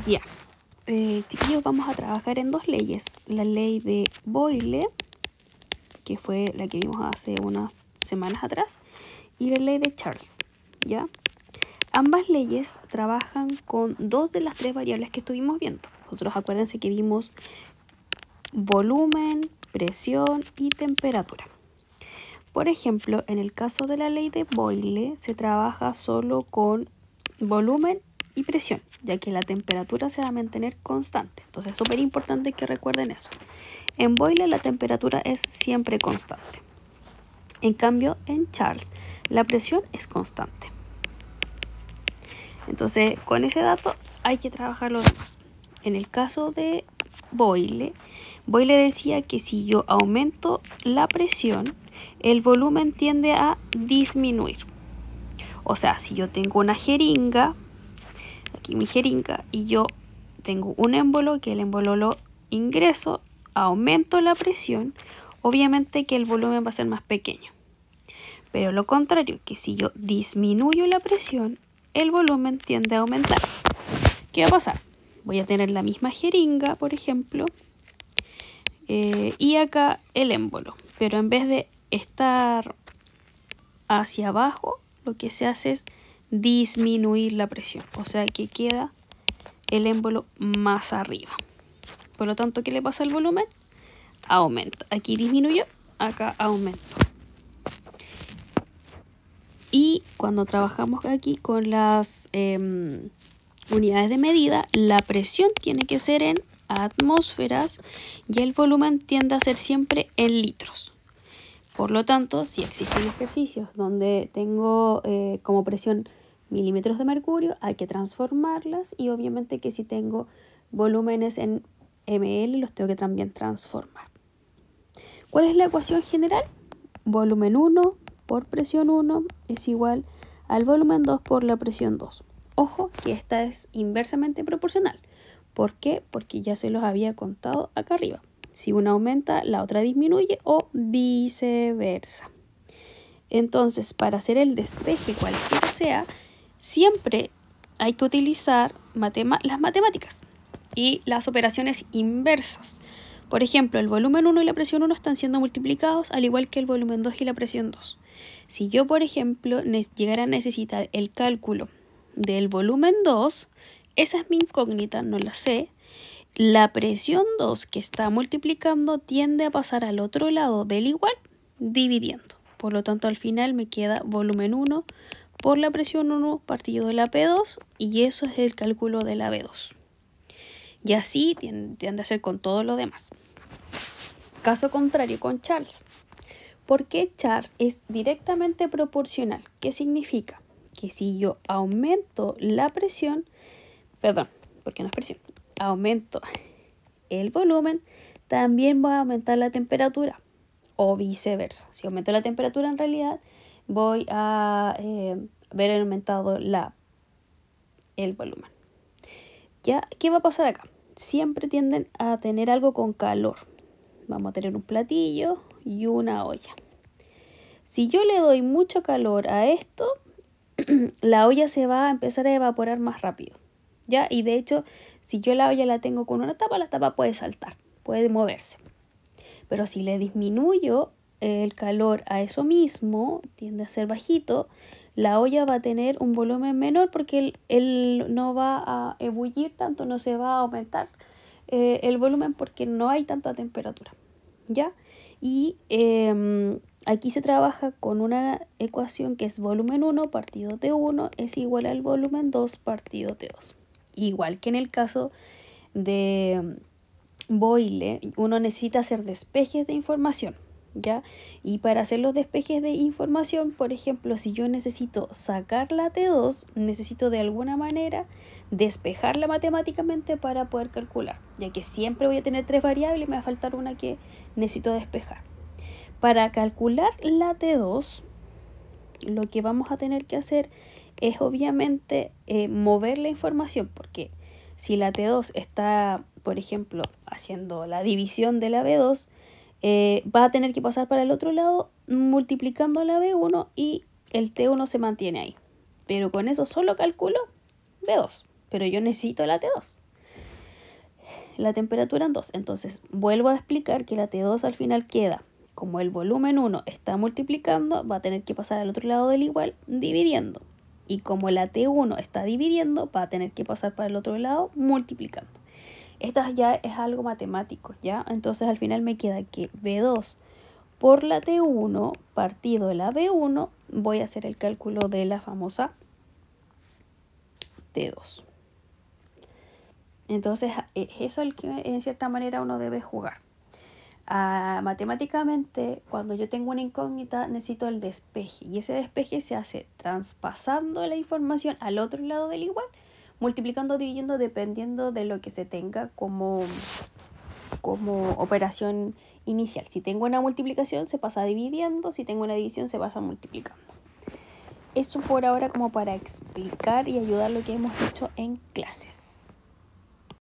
Ya. Chiquillos, vamos a trabajar en dos leyes. La ley de Boyle, que fue la que vimos hace unas semanas atrás, y la ley de Charles, ¿ya? Ambas leyes trabajan con dos de las tres variables que estuvimos viendo. Nosotros acuérdense que vimos volumen, presión y temperatura. Por ejemplo, en el caso de la ley de Boyle se trabaja solo con volumen y presión, ya que la temperatura se va a mantener constante. Entonces es súper importante que recuerden eso. En Boyle la temperatura es siempre constante. En cambio, en Charles la presión es constante. Entonces, con ese dato hay que trabajar lo demás. En el caso de Boyle decía que si yo aumento la presión, el volumen tiende a disminuir. O sea, si yo tengo una jeringa, aquí mi jeringa, y yo tengo un émbolo, que el émbolo lo ingreso, aumento la presión, obviamente que el volumen va a ser más pequeño. Pero lo contrario, que si yo disminuyo la presión, el volumen tiende a aumentar. ¿Qué va a pasar? Voy a tener la misma jeringa, por ejemplo, y acá el émbolo. Pero en vez de estar hacia abajo, lo que se hace es disminuir la presión. O sea que queda el émbolo más arriba. Por lo tanto, ¿qué le pasa al volumen? Aumenta. Aquí disminuyó, acá aumentó. Y cuando trabajamos aquí con las unidades de medida, la presión tiene que ser en atmósferas y el volumen tiende a ser siempre en litros. Por lo tanto, si existen ejercicios donde tengo como presión milímetros de mercurio, hay que transformarlas, y obviamente que si tengo volúmenes en ml, los tengo que también transformar. ¿Cuál es la ecuación general? Volumen 1 por presión 1 es igual al volumen 2 por la presión 2. Ojo que esta es inversamente proporcional. ¿Por qué? Porque ya se los había contado acá arriba. Si una aumenta, la otra disminuye, o viceversa. Entonces, para hacer el despeje cualquiera sea, siempre hay que utilizar las matemáticas y las operaciones inversas. Por ejemplo, el volumen 1 y la presión 1 están siendo multiplicados, al igual que el volumen 2 y la presión 2. Si yo, por ejemplo, llegara a necesitar el cálculo del volumen 2, esa es mi incógnita, no la sé. La presión 2 que está multiplicando tiende a pasar al otro lado del igual dividiendo. Por lo tanto, al final me queda volumen 1 por la presión 1 partido de la P2, y eso es el cálculo de la B2. Y así tiende a ser con todo lo demás. Caso contrario con Charles. ¿Por qué Charles es directamente proporcional? ¿Qué significa? Que si yo aumento la presión, porque no es presión, aumento el volumen, también voy a aumentar la temperatura, o viceversa. Si aumento la temperatura, en realidad voy a ver aumentado el volumen. ¿Ya? ¿Qué va a pasar acá? Siempre tienden a tener algo con calor. Vamos a tener un platillo y una olla. Si yo le doy mucho calor a esto, la olla se va a empezar a evaporar más rápido, ¿ya? Y de hecho, si yo la olla la tengo con una tapa, la tapa puede saltar, puede moverse. Pero si le disminuyo el calor a eso mismo, tiende a ser bajito, la olla va a tener un volumen menor, porque él no va a ebullir tanto, no se va a aumentar el volumen, porque no hay tanta temperatura, ¿ya? Y aquí se trabaja con una ecuación que es volumen 1 partido T1 es igual al volumen 2 partido T2. Igual que en el caso de Boyle, uno necesita hacer despejes de información, ¿ya? Y para hacer los despejes de información, por ejemplo, si yo necesito sacar la T2, necesito de alguna manera despejarla matemáticamente para poder calcular, ya que siempre voy a tener tres variables y me va a faltar una que necesito despejar. Para calcular la T2, lo que vamos a tener que hacer es obviamente mover la información, porque si la T2 está, por ejemplo, haciendo la división de la B2, va a tener que pasar para el otro lado multiplicando la B1, y el T1 se mantiene ahí. Pero con eso solo calculo B2, pero yo necesito la T2. La temperatura en 2. Entonces vuelvo a explicar que la T2 al final queda, como el volumen 1 está multiplicando, va a tener que pasar al otro lado del igual dividiendo. Y como la T1 está dividiendo, va a tener que pasar para el otro lado multiplicando. Esta ya es algo matemático, ¿ya? Entonces al final me queda que B2 por la T1 partido de la B1, voy a hacer el cálculo de la famosa T2. Entonces, eso es el que en cierta manera uno debe jugar. Matemáticamente, cuando yo tengo una incógnita, necesito el despeje. Y ese despeje se hace traspasando la información al otro lado del igual, multiplicando o dividiendo dependiendo de lo que se tenga como operación inicial. Si tengo una multiplicación, se pasa dividiendo. Si tengo una división, se pasa multiplicando. Eso por ahora como para explicar y ayudar lo que hemos hecho en clases.